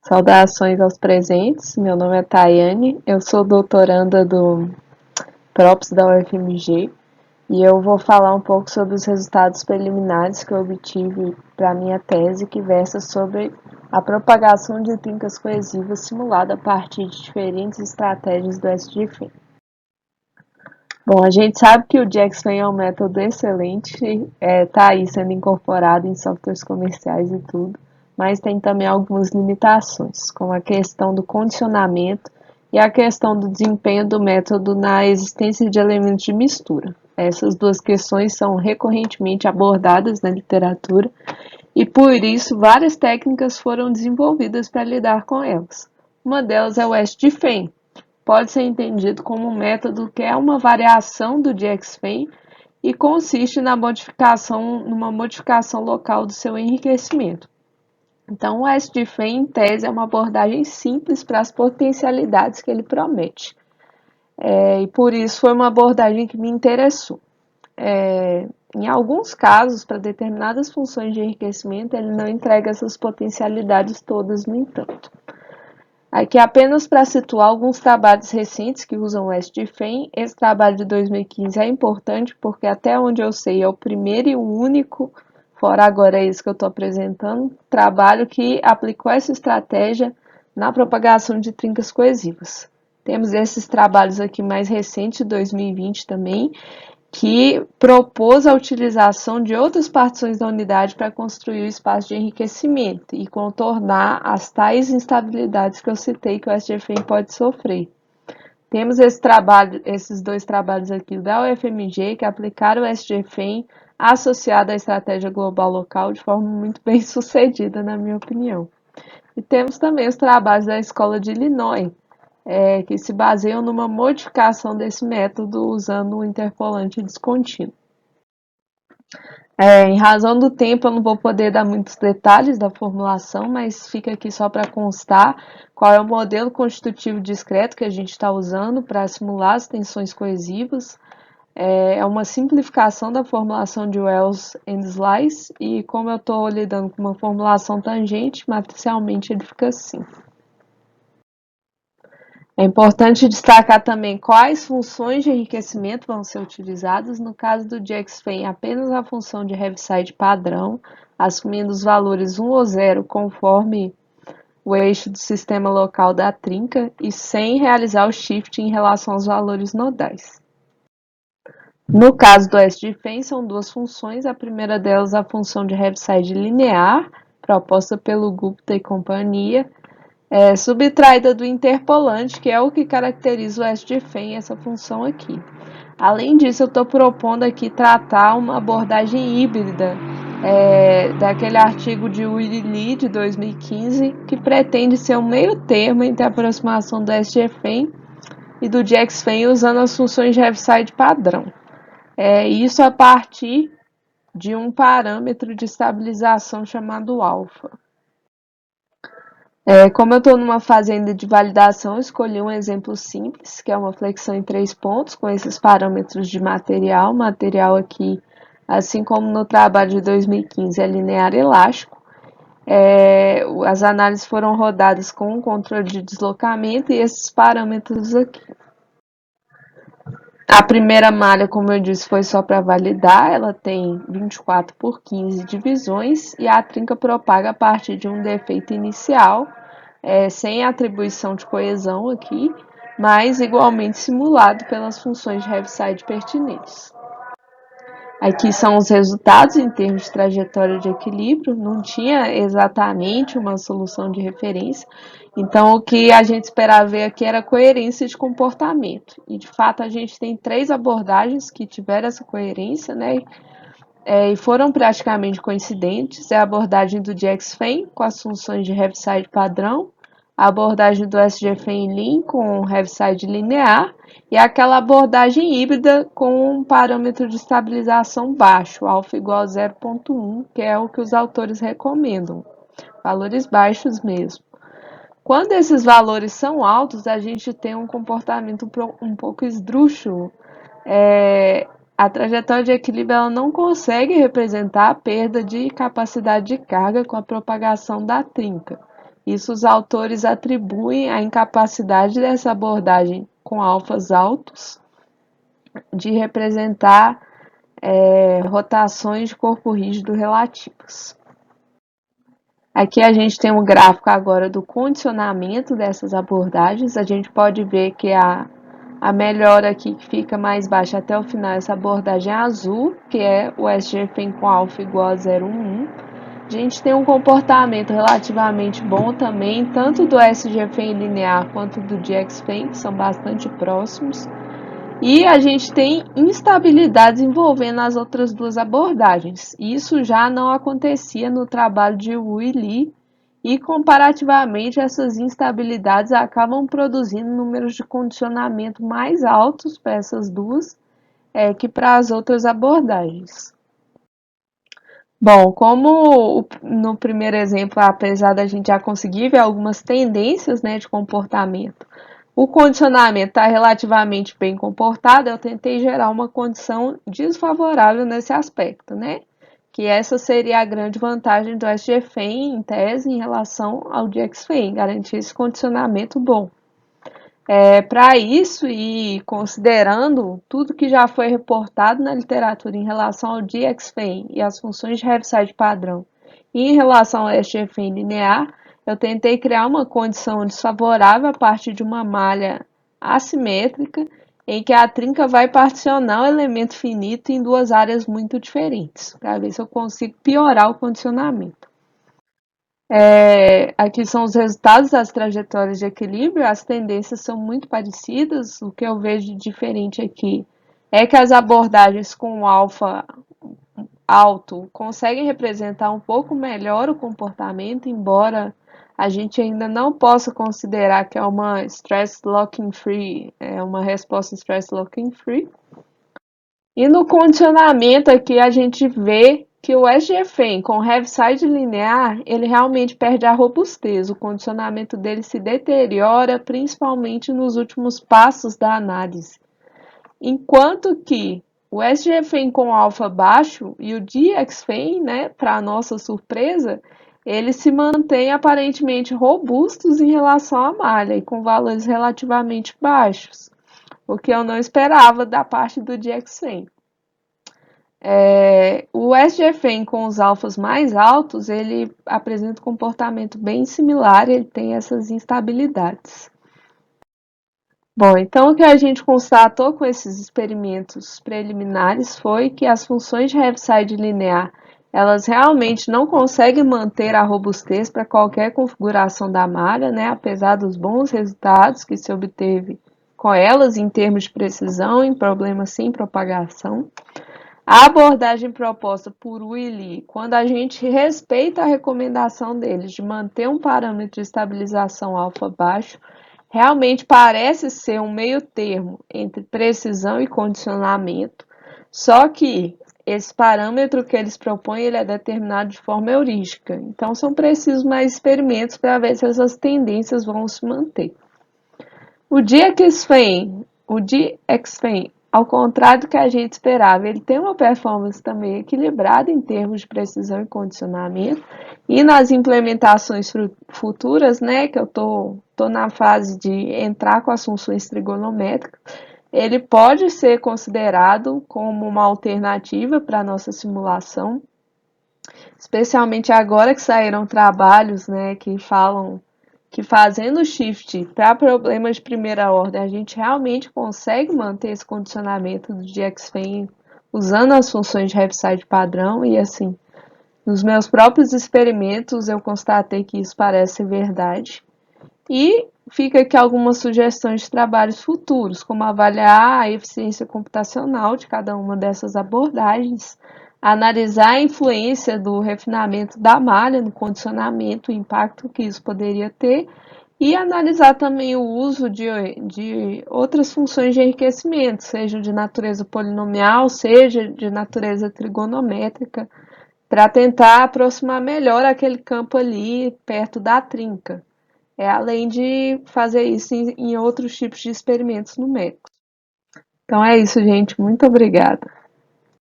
Saudações aos presentes, meu nome é Tayane, eu sou doutoranda do PROPS da UFMG e eu vou falar um pouco sobre os resultados preliminares que eu obtive para a minha tese, que versa sobre a propagação de trincas coesivas simulada a partir de diferentes estratégias do SGFEM. Bom, a gente sabe que o JXFEM é um método excelente, está aí sendo incorporado em softwares comerciais e tudo, mas tem também algumas limitações, como a questão do condicionamento e a questão do desempenho do método na existência de elementos de mistura. Essas duas questões são recorrentemente abordadas na literatura e, por isso, várias técnicas foram desenvolvidas para lidar com elas. Uma delas é o SGFEM. Pode ser entendido como um método que é uma variação do JXFEM e consiste numa modificação local do seu enriquecimento. Então, o SGFEM, em tese, é uma abordagem simples para as potencialidades que ele promete. E por isso foi uma abordagem que me interessou. Em alguns casos, para determinadas funções de enriquecimento, ele não entrega essas potencialidades todas, no entanto. Aqui apenas para situar alguns trabalhos recentes que usam o SGFEM. Esse trabalho de 2015 é importante porque até onde eu sei é o primeiro e o único, fora agora esse que eu estou apresentando, trabalho que aplicou essa estratégia na propagação de trincas coesivas. Temos esses trabalhos aqui mais recentes, de 2020 também, que propôs a utilização de outras partições da unidade para construir o espaço de enriquecimento e contornar as tais instabilidades que eu citei que o SGFEM pode sofrer. Temos esses dois trabalhos aqui da UFMG que aplicaram o SGFEM associado à estratégia global local de forma muito bem sucedida, na minha opinião. E temos também os trabalhos da Escola de Illinois, que se baseiam numa modificação desse método usando o interpolante descontínuo. Em razão do tempo, eu não vou poder dar muitos detalhes da formulação, mas fica aqui só para constar qual é o modelo constitutivo discreto que a gente está usando para simular as tensões coesivas. É uma simplificação da formulação de Wells and Slice, e como eu estou lidando com uma formulação tangente, matricialmente ele fica assim. É importante destacar também quais funções de enriquecimento vão ser utilizadas. No caso do JXFEM, apenas a função de Heaviside padrão, assumindo os valores 1 ou 0 conforme o eixo do sistema local da trinca e sem realizar o shift em relação aos valores nodais. No caso do SGFEM, são duas funções. A primeira delas, a função de Heaviside linear, proposta pelo Gupta e companhia, subtraída do interpolante, que é o que caracteriza o SGFEM, essa função aqui. Além disso, eu estou propondo aqui tratar uma abordagem híbrida daquele artigo de Willy Lee, de 2015, que pretende ser um meio termo entre a aproximação do SGFEM e do JXFEM usando as funções de Heaviside padrão. Isso a partir de um parâmetro de estabilização chamado alfa. Como eu estou numa fase ainda de validação, eu escolhi um exemplo simples, que é uma flexão em 3 pontos, com esses parâmetros de material. Material aqui, assim como no trabalho de 2015, é linear elástico. As análises foram rodadas com um controle de deslocamento e esses parâmetros aqui. A primeira malha, como eu disse, foi só para validar. Ela tem 24 por 15 divisões e a trinca propaga a partir de um defeito inicial, sem atribuição de coesão aqui, mas igualmente simulado pelas funções de Heaviside pertinentes. Aqui são os resultados em termos de trajetória de equilíbrio, não tinha exatamente uma solução de referência, então o que a gente esperava ver aqui era coerência de comportamento. E de fato a gente tem 3 abordagens que tiveram essa coerência, né? E foram praticamente coincidentes. É a abordagem do JXFEM com as funções de Heaviside padrão, a abordagem do SGFEM Lean com Heaviside linear e aquela abordagem híbrida com um parâmetro de estabilização baixo, alfa igual a 0,1, que é o que os autores recomendam, valores baixos mesmo. Quando esses valores são altos, a gente tem um comportamento um pouco esdrúxulo. A trajetória de equilíbrio ela não consegue representar a perda de capacidade de carga com a propagação da trinca. Isso os autores atribuem à incapacidade dessa abordagem com alfas altos de representar rotações de corpo rígido relativas. Aqui a gente tem um gráfico agora do condicionamento dessas abordagens. A gente pode ver que a melhora aqui que fica mais baixa até o final, essa abordagem azul, que é o SGFEM com alfa igual a 0,1. A gente tem um comportamento relativamente bom também, tanto do SGFEM linear quanto do DXFEM, que são bastante próximos. E a gente tem instabilidades envolvendo as outras duas abordagens. Isso já não acontecia no trabalho de Wu e Li, e comparativamente essas instabilidades acabam produzindo números de condicionamento mais altos para essas duas que para as outras abordagens. Bom, como no primeiro exemplo, apesar da gente já conseguir ver algumas tendências, né, de comportamento, o condicionamento está relativamente bem comportado, eu tentei gerar uma condição desfavorável nesse aspecto, né? Que essa seria a grande vantagem do SGFEM em tese em relação ao DXFEM, garantir esse condicionamento bom. Para isso, e considerando tudo que já foi reportado na literatura em relação ao DXFEM e as funções de Heaviside padrão, e em relação ao SGFEM linear, eu tentei criar uma condição desfavorável a partir de uma malha assimétrica, em que a trinca vai particionar o elemento finito em duas áreas muito diferentes, para ver se eu consigo piorar o condicionamento. Aqui são os resultados das trajetórias de equilíbrio, as tendências são muito parecidas. O que eu vejo de diferente aqui é que as abordagens com alfa alto conseguem representar um pouco melhor o comportamento, embora a gente ainda não possa considerar que é uma stress locking free, é uma resposta stress locking free. E no condicionamento aqui a gente vê que o SGFEM com Heaviside linear, ele realmente perde a robustez, o condicionamento dele se deteriora, principalmente nos últimos passos da análise. Enquanto que o SGFEM com alfa baixo e o DXFEM, né, para nossa surpresa, eles se mantêm aparentemente robustos em relação à malha e com valores relativamente baixos, o que eu não esperava da parte do DXFEM. O SGFEM com os alfas mais altos, ele apresenta um comportamento bem similar, ele tem essas instabilidades. Bom, então o que a gente constatou com esses experimentos preliminares foi que as funções de Heaviside linear, elas realmente não conseguem manter a robustez para qualquer configuração da malha, né, apesar dos bons resultados que se obteve com elas em termos de precisão em problemas sem propagação. A abordagem proposta por Willy, quando a gente respeita a recomendação deles de manter um parâmetro de estabilização alfa baixo, realmente parece ser um meio termo entre precisão e condicionamento, só que esse parâmetro que eles propõem ele é determinado de forma heurística, então são precisos mais experimentos para ver se essas tendências vão se manter. O DXFEM, ao contrário do que a gente esperava, ele tem uma performance também equilibrada em termos de precisão e condicionamento. E nas implementações futuras, né, que eu tô na fase de entrar com as funções trigonométricas, ele pode ser considerado como uma alternativa para a nossa simulação, especialmente agora que saíram trabalhos, né, que falam que fazendo shift para problemas de primeira ordem, a gente realmente consegue manter esse condicionamento do DXFEM usando as funções de Heaviside padrão e assim, nos meus próprios experimentos eu constatei que isso parece verdade. E fica aqui algumas sugestões de trabalhos futuros, como avaliar a eficiência computacional de cada uma dessas abordagens, analisar a influência do refinamento da malha no condicionamento, o impacto que isso poderia ter, e analisar também o uso de outras funções de enriquecimento, seja de natureza polinomial, seja de natureza trigonométrica, para tentar aproximar melhor aquele campo ali perto da trinca. Além de fazer isso em outros tipos de experimentos numéricos. Então é isso, gente. Muito obrigada.